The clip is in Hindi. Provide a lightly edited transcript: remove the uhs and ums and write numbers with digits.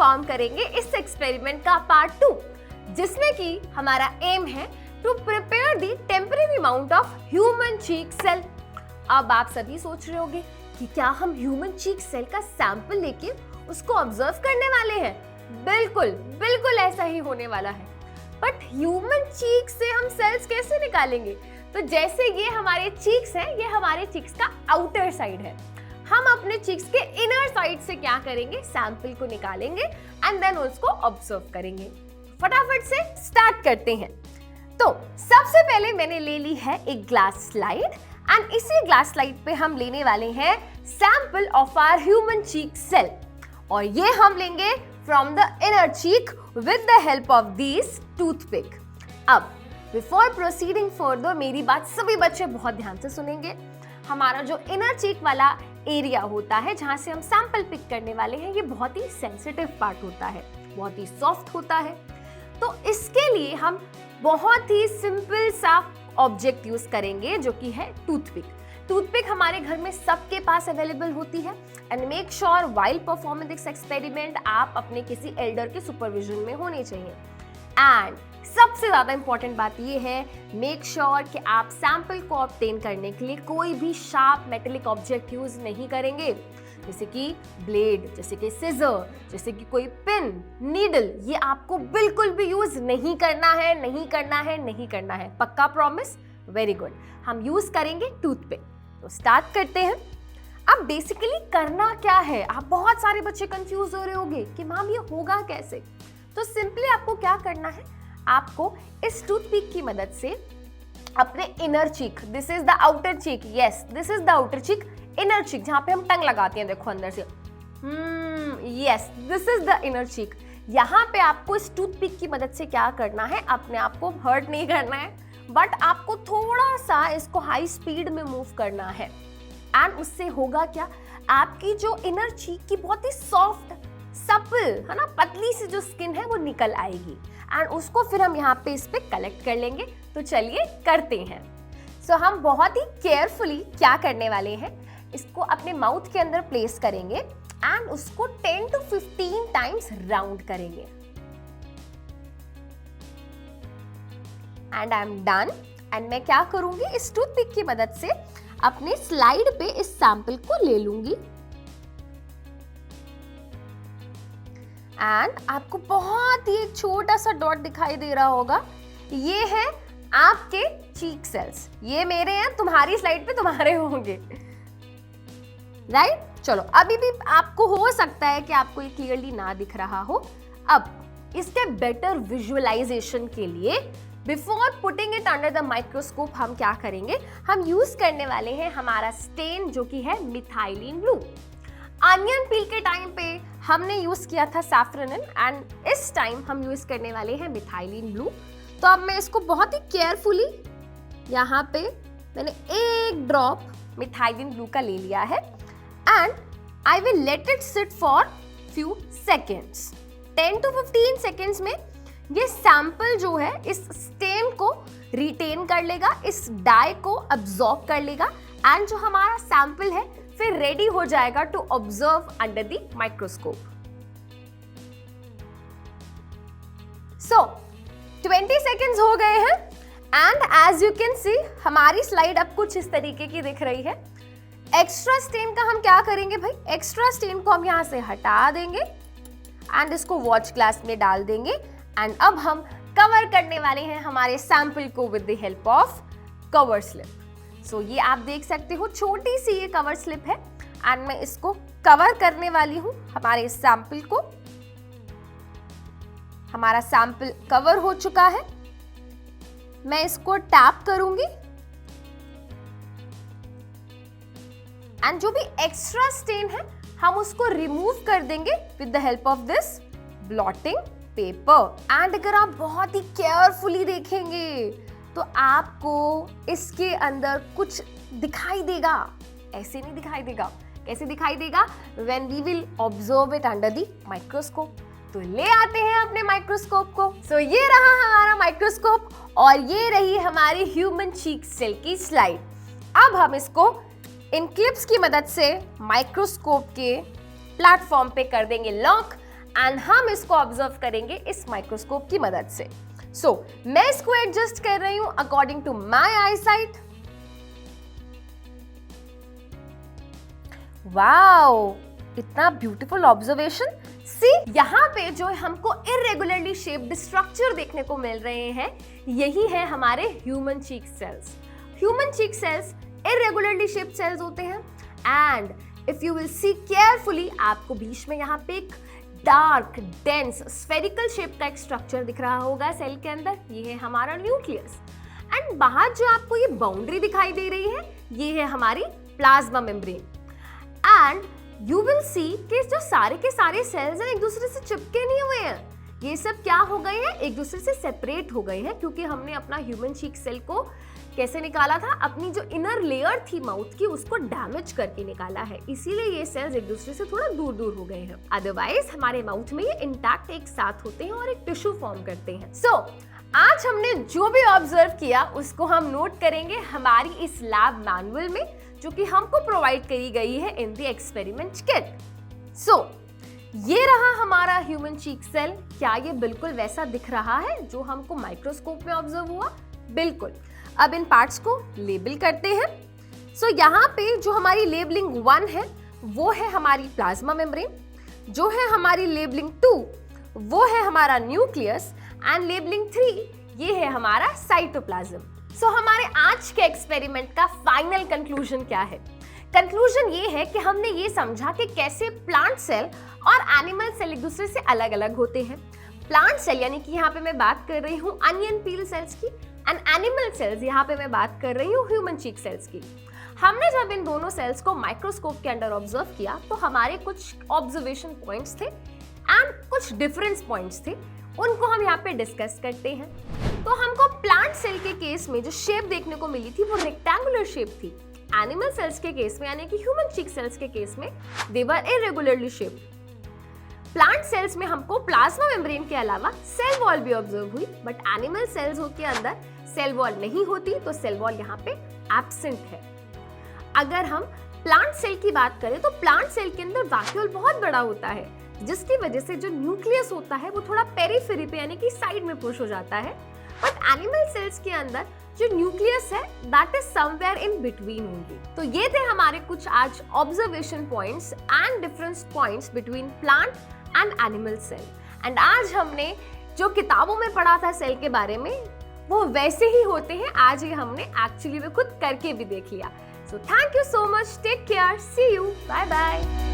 फॉर्म करेंगे इस एक्सपेरिमेंट का पार्ट 2, जिसमें कि हमारा एम है to prepare the temporary amount of human cheek cell. अब आप सभी सोच रहे होंगे कि क्या हम ह्यूमन चीक सेल का सैंपल लेके उसको ऑब्जर्व करने वाले हैं? बिल्कुल बिल्कुल ऐसा ही होने वाला है। बट ह्यूमन चीक से हम सेल्स कैसे निकालेंगे? तो जैसे ये हमारे चीक्स हैं, ये हमारे चीक्स का आउटर साइड है। हम अपने चीक्स के इनर साइड से क्या करेंगे? सैंपल को निकालेंगे एंड देन उसको ऑब्जर्व करेंगे। फटाफट से स्टार्ट करते हैं। तो सबसे पहले मैंने ले ली है एक ग्लास स्लाइड एंड इसी ग्लास स्लाइड पे हम लेने वाले हैं sample of our human cheek cell, और ये हम लेंगे from the inner cheek with the help of this toothpick. अब बिफोर प्रोसीडिंग फर्दर, मेरी बात सभी बच्चे बहुत ध्यान से सुनेंगे। हमारा जो इनर चीक वाला एरिया होता है जहां से हम सैंपल पिक करने वाले हैं, ये बहुत ही सेंसिटिव पार्ट होता है, बहुत ही सॉफ्ट होता है। तो इसके लिए हम बहुत ही सिंपल सा ऑब्जेक्ट यूज करेंगे जो कि है टूथपिक। टूथपिक हमारे घर में सबके पास अवेलेबल होती है and make sure while performing this experiment आप अपने किसी एल्डर के सुपरविजन में होने चाहिए। एंड सबसे ज्यादा इंपॉर्टेंट बात ये है, मेक श्योर कि आप सैंपल को ऑब्टेन करने के लिए कोई भी शार्प मेटेलिक ऑब्जेक्ट यूज नहीं करेंगे, जैसे कि ब्लेड, जैसे कि सिजर, जैसे कि कोई पिन, नीडल, ये आपको बिल्कुल भी यूज नहीं करना है, नहीं करना है, नहीं करना है। पक्का प्रॉमिस? Very good. हम यूज करेंगे टूथपिक। तो स्टार्ट करते हैं। अब बेसिकली करना क्या है? आप बहुत सारे बच्चे कंफ्यूज हो रहे होंगे कि मैम ये होगा कैसे। तो सिंपली आपको क्या करना है, आपको इस टूथपिक की मदद से अपने inner cheek, this is the outer cheek, yes this is the outer cheek, inner cheek जहां पे हम टंग लगाते हैं, देखो अंदर से, yes this is the inner cheek. यहाँ पे आपको इस टूथपिक की मदद से क्या करना है, अपने आप को हर्ट नहीं करना है, बट आपको थोड़ा सा इसको हाई स्पीड में मूव करना है। एंड उससे होगा क्या, आपकी जो इनर चीक की बहुत ही सॉफ्ट सपल है ना, पतली सी जो स्किन है वो निकल आएगी एंड उसको फिर हम यहाँ पे इस पे कलेक्ट कर लेंगे। तो चलिए करते हैं। सो हम बहुत ही केयरफुली क्या करने वाले हैं, इसको अपने माउथ के अंदर प्लेस करेंगे एंड उसको 10 to 15 टाइम्स राउंड करेंगे। And I am done. And मैं क्या करूंगी, इस टूथपिक की मदद से अपने स्लाइड पे इस सैंपल को ले लूंगी एंड आपको बहुत ही एक छोटा सा डॉट दिखाई दे रहा होगा, ये है आपके चीक सेल्स। ये मेरे हैं, तुम्हारी स्लाइड पे तुम्हारे होंगे, राइट? चलो अभी भी आपको हो सकता है कि आपको ये क्लियरली ना दिख रहा हो। अब इसके बेटर विजुअलाइजेशन के लिए before putting it under the microscope हम क्या करेंगे, हम यूज करने वाले हैं हमारा स्टेन जो कि है मिथाइलिन ब्लू। अनियन पील के टाइम पे हमने यूज किया था सैफ्रनिन एंड इस टाइम हम यूज करने वाले हैं मिथाइलिन ब्लू। तो अब मैं इसको बहुत ही केयरफुली यहाँ पे मैंने एक ड्रॉप मिथाइलिन ब्लू का ले लिया है and I will let it sit for few seconds. 10 to 15 seconds में ये सैंपल जो है इस स्टेन को रिटेन कर लेगा, इस डाई को अब्सॉर्ब कर लेगा एंड जो हमारा सैंपल है फिर रेडी हो जाएगा to observe under the microscope. So 20 seconds हो गए हैं and as you can see हमारी स्लाइड अब कुछ इस तरीके की दिख रही है। एक्स्ट्रा स्टेन का हम क्या करेंगे भाई, एक्स्ट्रा स्टेन को हम यहां से हटा देंगे एंड इसको वॉच ग्लास में डाल देंगे एंड अब हम कवर करने वाले हैं हमारे सैंपल को with the help of cover slip. So ये आप देख सकते हो छोटी सी ये कवर स्लिप है एंड मैं इसको कवर करने वाली हूं हमारे सैंपल को। हमारा सैंपल कवर हो चुका है, मैं इसको टैप करूंगी एंड जो भी एक्स्ट्रा स्टेन है हम उसको रिमूव कर देंगे with the help of this blotting paper. And अगर आप बहुत ही केयरफुली देखेंगे तो आपको इसके अंदर कुछ दिखाई देगा, ऐसे नहीं दिखाई देगा, कैसे दिखाई देगा, when we will observe it under the microscope. तो ले आते हैं अपने माइक्रोस्कोप को। सो ये रहा हमारा माइक्रोस्कोप और ये रही हमारी ह्यूमन चीक सेल की स्लाइड। अब हम इसको इन क्लिप्स की मदद से माइक्रोस्कोप के प्लेटफॉर्म पे कर देंगे लॉक एंड हम इसको ऑब्जर्व करेंगे इस माइक्रोस्कोप की मदद से। सो मैं इसको एडजस्ट कर रही हूं according to my eye sight. Wow, इतना ब्यूटीफुल ऑब्जर्वेशन। सी, यहाँ पे जो हमको इरेगुलरली शेप्ड स्ट्रक्चर देखने को मिल रहे हैं, यही है हमारे human cheek cells. Human cheek cells irregularly shaped cells होते हैं and if you will see carefully, आपको बीच में यहाँ पे एक डार्क डेंस स्फेरिकल शेप का एक स्ट्रक्चर दिख रहा होगा सेल के अंदर। ये है हमारा न्यूक्लियस एंड बाहर जो आपको ये बाउंड्री दिखाई दे रही है, ये है हमारी plasma membrane. And you will सी कि जो सारे के सारे सेल्स हैं एक दूसरे से चिपके नहीं हुए हैं, ये सब क्या हो गए हैं, एक दूसरे से सेपरेट हो गए हैं, क्योंकि हमने अपना ह्यूमन चीक सेल को कैसे निकाला था, अपनी जो इनर लेयर थी माउथ की उसको डैमेज करके निकाला है, इसीलिए ये सेल्स एक दूसरे से थोड़ा दूर दूर हो गए हैं। अदरवाइज हमारे माउथ में ये इंटैक्ट एक साथ होते हैं और एक टिश्यू फॉर्म करते हैं। सो आज हमने जो भी ऑब्जर्व किया उसको हम नोट करेंगे हमारी इस लैब मैनुअल में, जो कि हमको प्रोवाइड करी गई है इन द एक्सपेरिमेंट किट। सो ये रहा हमारा ह्यूमन चीक सेल। क्या ये बिल्कुल वैसा दिख रहा है जो हमको माइक्रोस्कोप में ऑब्जर्व हुआ? बिल्कुल। अब इन पार्ट्स को लेबल करते हैं। सो यहाँ पे जो हमारी लेबलिंग 1 है वो है हमारी प्लाज्मा मेम्ब्रेन, जो है हमारी लेबलिंग 2 वो है हमारा न्यूक्लियस एंड लेबलिंग 3 ये है हमारा साइटोप्लाज्म। सो हमारे आज के एक्सपेरिमेंट का फाइनल कंक्लूजन क्या है? कंक्लूजन ये है कि हमने ये समझा कि कैसे प्लांट सेल और एनिमल सेल एक दूसरे से अलग अलग होते हैं। प्लांट सेल यानी कि यहाँ पे मैं बात कर रही हूँ अनियन पील सेल्स की, एंड एनिमल सेल्स यहाँ पे मैं बात कर रही हूँ ह्यूमन चीक सेल्स की। हमने जब इन दोनों सेल्स को माइक्रोस्कोप के अंदर ऑब्जर्व किया तो हमारे कुछ ऑब्जर्वेशन पॉइंट्स थे एंड कुछ डिफरेंस पॉइंट्स थे, उनको हम यहाँ पे डिस्कस करते हैं। तो हमको प्लांट सेल के केस में जो शेप देखने को मिली थी वो रेक्टेंगुलर शेप थी। एनिमल सेल्स के केस में यानी कि ह्यूमन चीक सेल्स के केस में दे वर इरेगुलरली शेप्ड। प्लांट सेल्स में हमको प्लाज्मा मेम्ब्रेन के अलावा सेल वॉल भी ऑब्जर्व हुई, बट एनिमल सेल्स के अंदर सेल वॉल नहीं होती, तो सेल वॉल यहाँ पे एब्सेंट है। अगर हम प्लांट सेल की बात करें तो प्लांट सेल के अंदर वैक्यूल बहुत बड़ा होता है, जिसकी वजह से जो न्यूक्लियस होता है वो थोड़ा पेरिफेरी पे यानी कि साइड में पुश हो जाता है। बट एनिमल सेल्स के अंदर जो न्यूक्लियस है that is somewhere in between only. तो ये थे हमारे कुछ आज observation points and difference points between plant and animal cell. And आज हमने जो किताबों में पढ़ा था सेल के बारे में वो वैसे ही होते हैं, आज ये हमने एक्चुअली में खुद करके भी देख लिया। So thank you so much, take care, see you, bye bye.